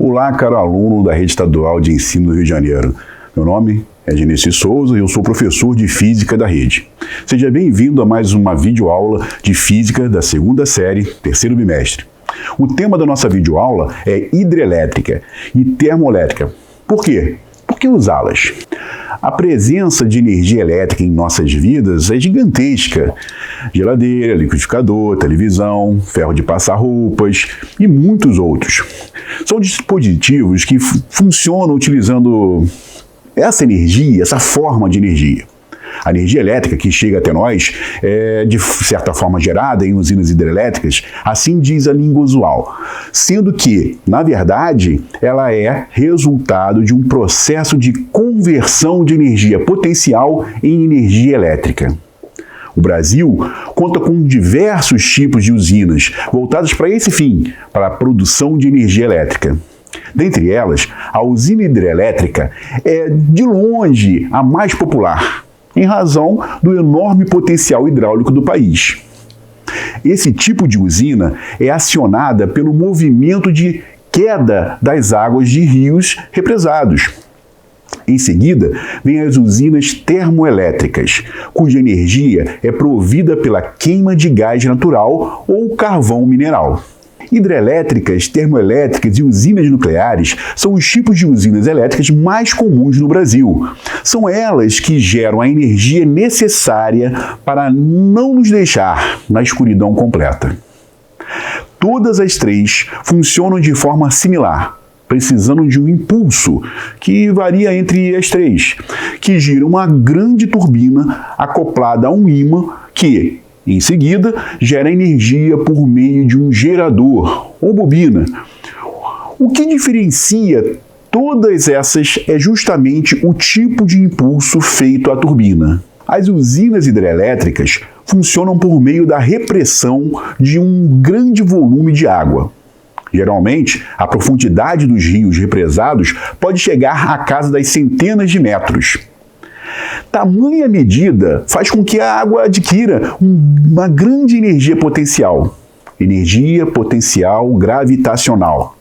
Olá, caro aluno da Rede Estadual de Ensino do Rio de Janeiro. Meu nome é Genesi Souza e eu sou professor de Física da Rede. Seja bem-vindo a mais uma videoaula de Física da segunda série, terceiro bimestre. O tema da nossa videoaula é hidrelétrica e termoelétrica. Por quê? Por que usá-las? A presença de energia elétrica em nossas vidas é gigantesca. Geladeira, liquidificador, televisão, ferro de passar roupas e muitos outros. São dispositivos que funcionam utilizando essa energia, essa forma de energia. A energia elétrica que chega até nós é, de certa forma, gerada em usinas hidrelétricas, assim diz a língua usual, sendo que, na verdade, ela é resultado de um processo de conversão de energia potencial em energia elétrica. O Brasil conta com diversos tipos de usinas voltadas para esse fim, para a produção de energia elétrica. Dentre elas, a usina hidrelétrica é, de longe, a mais popular, em razão do enorme potencial hidráulico do país. Esse tipo de usina é acionada pelo movimento de queda das águas de rios represados. Em seguida, vêm as usinas termoelétricas, cuja energia é provida pela queima de gás natural ou carvão mineral. Hidrelétricas, termoelétricas e usinas nucleares são os tipos de usinas elétricas mais comuns no Brasil. São elas que geram a energia necessária para não nos deixar na escuridão completa. Todas as três funcionam de forma similar, precisando de um impulso que varia entre as três, que gira uma grande turbina acoplada a um ímã que, em seguida, gera energia por meio de um gerador ou bobina. O que diferencia todas essas é justamente o tipo de impulso feito à turbina. As usinas hidrelétricas funcionam por meio da repressão de um grande volume de água. Geralmente, a profundidade dos rios represados pode chegar à casa das centenas de metros. Tamanha medida faz com que a água adquira uma grande energia potencial gravitacional.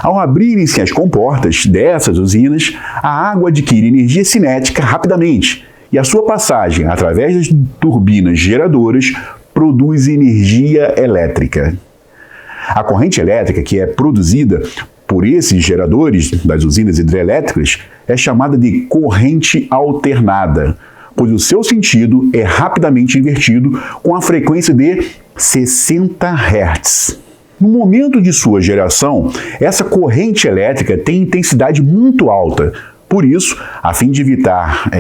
Ao abrirem-se as comportas dessas usinas, a água adquire energia cinética rapidamente e a sua passagem através das turbinas geradoras produz energia elétrica. A corrente elétrica que é produzida por esses geradores das usinas hidrelétricas é chamada de corrente alternada, pois o seu sentido é rapidamente invertido com a frequência de 60 Hz. No momento de sua geração, essa corrente elétrica tem intensidade muito alta. Por isso, a fim de evitar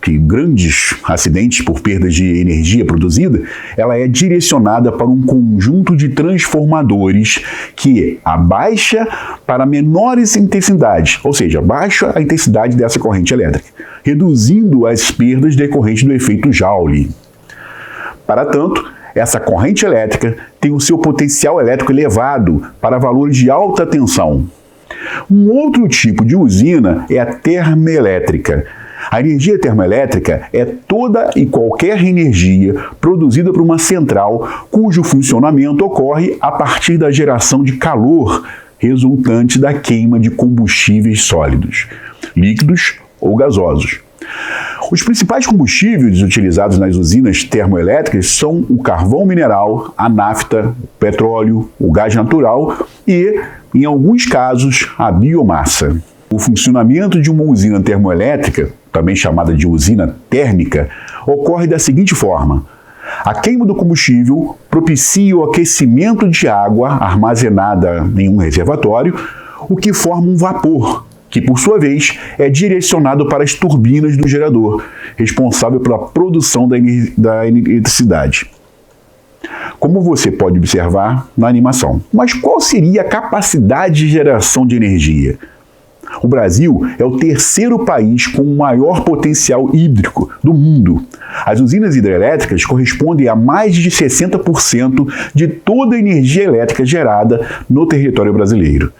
que grandes acidentes por perdas de energia produzida, ela é direcionada para um conjunto de transformadores que abaixa para menores intensidades, ou seja, baixa a intensidade dessa corrente elétrica, reduzindo as perdas decorrentes do efeito Joule. Para tanto, essa corrente elétrica tem o seu potencial elétrico elevado para valores de alta tensão. Um outro tipo de usina é a termoelétrica. A energia termoelétrica é toda e qualquer energia produzida por uma central cujo funcionamento ocorre a partir da geração de calor resultante da queima de combustíveis sólidos, líquidos ou gasosos. Os principais combustíveis utilizados nas usinas termoelétricas são o carvão mineral, a nafta, o petróleo, o gás natural e, em alguns casos, a biomassa. O funcionamento de uma usina termoelétrica, também chamada de usina térmica, ocorre da seguinte forma: a queima do combustível propicia o aquecimento de água armazenada em um reservatório, o que forma um vapor, que, por sua vez, é direcionado para as turbinas do gerador, responsável pela produção da eletricidade, como você pode observar na animação. Mas qual seria a capacidade de geração de energia? O Brasil é o terceiro país com o maior potencial hídrico do mundo. As usinas hidrelétricas correspondem a mais de 60% de toda a energia elétrica gerada no território brasileiro.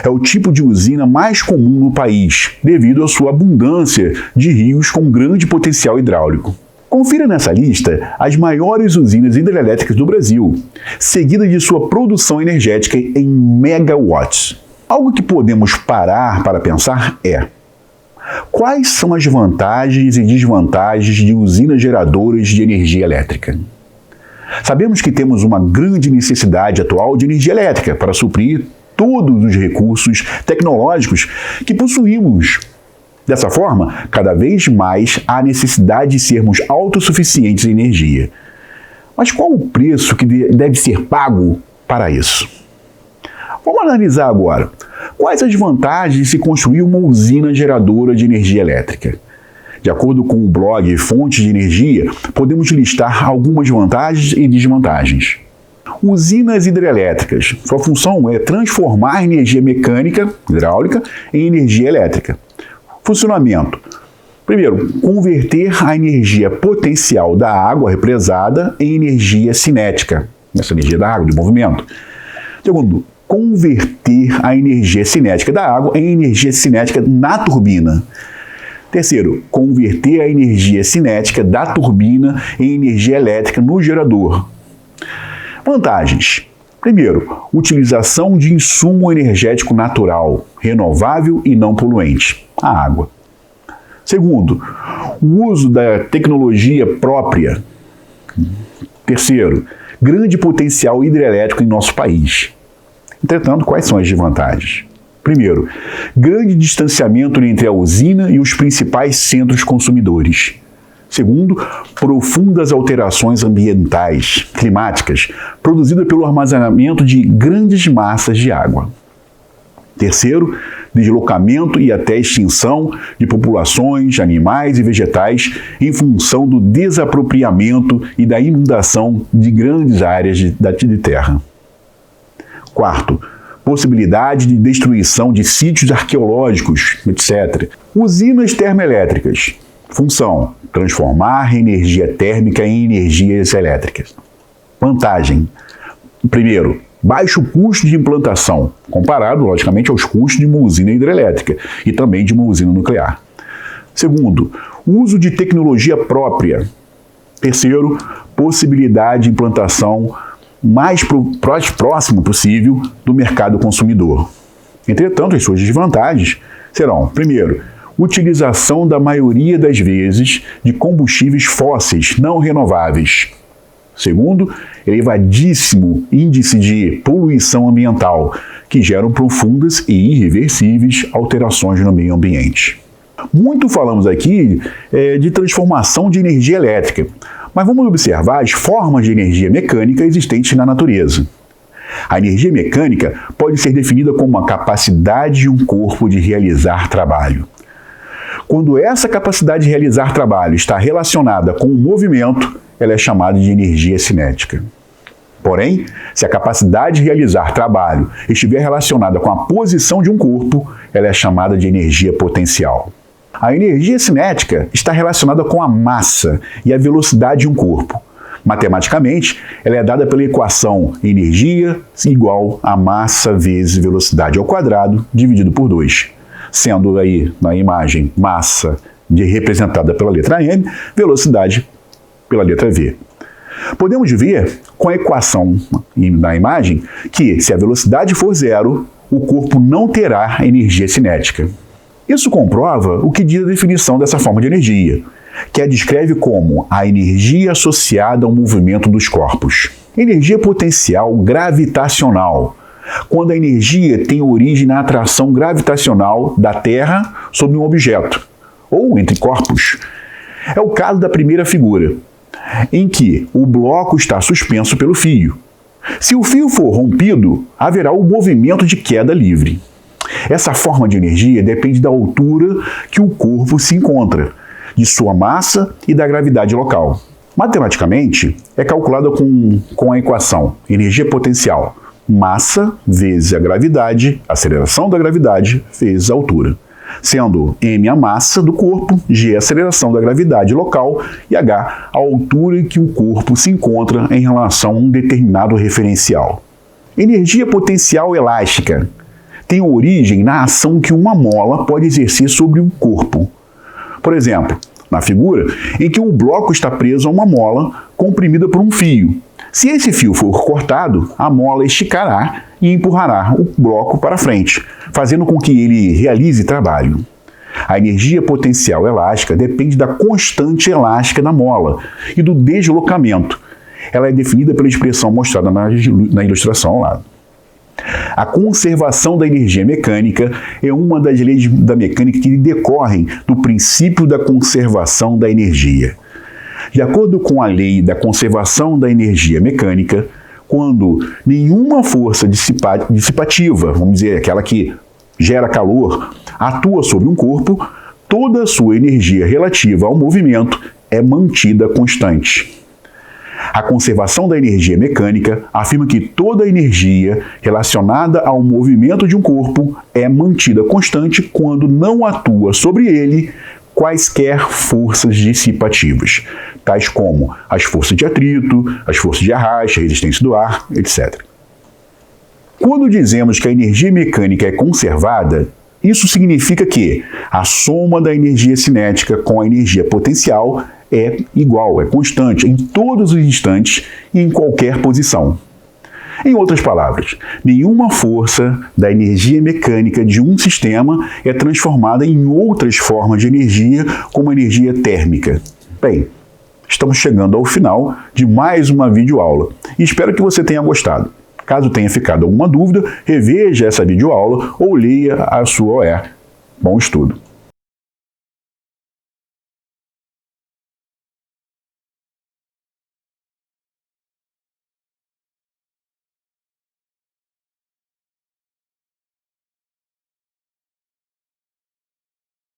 É o tipo de usina mais comum no país, devido à sua abundância de rios com grande potencial hidráulico. Confira nessa lista as maiores usinas hidrelétricas do Brasil, seguida de sua produção energética em megawatts. Algo que podemos parar para pensar é: quais são as vantagens e desvantagens de usinas geradoras de energia elétrica? Sabemos que temos uma grande necessidade atual de energia elétrica para suprir todos os recursos tecnológicos que possuímos. Dessa forma, cada vez mais há necessidade de sermos autossuficientes em energia. Mas qual o preço que deve ser pago para isso? Vamos analisar agora. Quais as vantagens de se construir uma usina geradora de energia elétrica? De acordo com o blog Fontes de Energia, podemos listar algumas vantagens e desvantagens. Usinas hidrelétricas. Sua função é transformar a energia mecânica, hidráulica, em energia elétrica. Funcionamento. Primeiro, converter a energia potencial da água represada em energia cinética, essa energia da água, de movimento. Segundo, converter a energia cinética da água em energia cinética na turbina. Terceiro, converter a energia cinética da turbina em energia elétrica no gerador. Vantagens. Primeiro, utilização de insumo energético natural, renovável e não poluente, a água. Segundo, o uso da tecnologia própria. Terceiro, grande potencial hidrelétrico em nosso país. Entretanto, quais são as desvantagens? Primeiro, grande distanciamento entre a usina e os principais centros consumidores. Segundo, profundas alterações ambientais, climáticas, produzidas pelo armazenamento de grandes massas de água. Terceiro, deslocamento e até extinção de populações, animais e vegetais em função do desapropriamento e da inundação de grandes áreas de terra. Quarto, possibilidade de destruição de sítios arqueológicos, etc. Usinas termoelétricas. Função: transformar energia térmica em energias elétricas. Vantagem: primeiro, baixo custo de implantação, comparado, logicamente, aos custos de uma usina hidrelétrica e também de uma usina nuclear. Segundo, uso de tecnologia própria. Terceiro, possibilidade de implantação mais próximo possível do mercado consumidor. Entretanto, as suas desvantagens serão: primeiro, utilização da maioria das vezes de combustíveis fósseis não renováveis. Segundo, elevadíssimo índice de poluição ambiental, que geram profundas e irreversíveis alterações no meio ambiente. Muito falamos aqui de transformação de energia elétrica, mas vamos observar as formas de energia mecânica existentes na natureza. A energia mecânica pode ser definida como a capacidade de um corpo de realizar trabalho. Quando essa capacidade de realizar trabalho está relacionada com o movimento, ela é chamada de energia cinética. Porém, se a capacidade de realizar trabalho estiver relacionada com a posição de um corpo, ela é chamada de energia potencial. A energia cinética está relacionada com a massa e a velocidade de um corpo. Matematicamente, ela é dada pela equação energia igual a massa vezes velocidade ao quadrado dividido por 2. Sendo aí na imagem massa representada pela letra M, velocidade pela letra V. Podemos ver com a equação na imagem que, se a velocidade for zero, o corpo não terá energia cinética. Isso comprova o que diz a definição dessa forma de energia, que a descreve como a energia associada ao movimento dos corpos. Energia potencial gravitacional, quando a energia tem origem na atração gravitacional da Terra sobre um objeto, ou entre corpos. É o caso da primeira figura, em que o bloco está suspenso pelo fio. Se o fio for rompido, haverá o movimento de queda livre. Essa forma de energia depende da altura que o corpo se encontra, de sua massa e da gravidade local. Matematicamente, é calculada com a equação energia potencial, massa vezes a gravidade, aceleração da gravidade, vezes a altura, sendo m a massa do corpo, g a aceleração da gravidade local e h a altura em que o corpo se encontra em relação a um determinado referencial. Energia potencial elástica tem origem na ação que uma mola pode exercer sobre o corpo. Por exemplo, na figura em que um bloco está preso a uma mola comprimida por um fio. Se esse fio for cortado, a mola esticará e empurrará o bloco para frente, fazendo com que ele realize trabalho. A energia potencial elástica depende da constante elástica da mola e do deslocamento. Ela é definida pela expressão mostrada na ilustração ao lado. A conservação da energia mecânica é uma das leis da mecânica que decorrem do princípio da conservação da energia. De acordo com a lei da conservação da energia mecânica, quando nenhuma força dissipativa, vamos dizer, aquela que gera calor, atua sobre um corpo, toda a sua energia relativa ao movimento é mantida constante. A conservação da energia mecânica afirma que toda a energia relacionada ao movimento de um corpo é mantida constante quando não atua sobre ele quaisquer forças dissipativas, tais como as forças de atrito, as forças de arraste, a resistência do ar, etc. Quando dizemos que a energia mecânica é conservada, isso significa que a soma da energia cinética com a energia potencial é igual, é constante, em todos os instantes e em qualquer posição. Em outras palavras, nenhuma força da energia mecânica de um sistema é transformada em outras formas de energia, como a energia térmica. Bem, estamos chegando ao final de mais uma videoaula e espero que você tenha gostado. Caso tenha ficado alguma dúvida, reveja essa videoaula ou leia a sua OE. Bom estudo!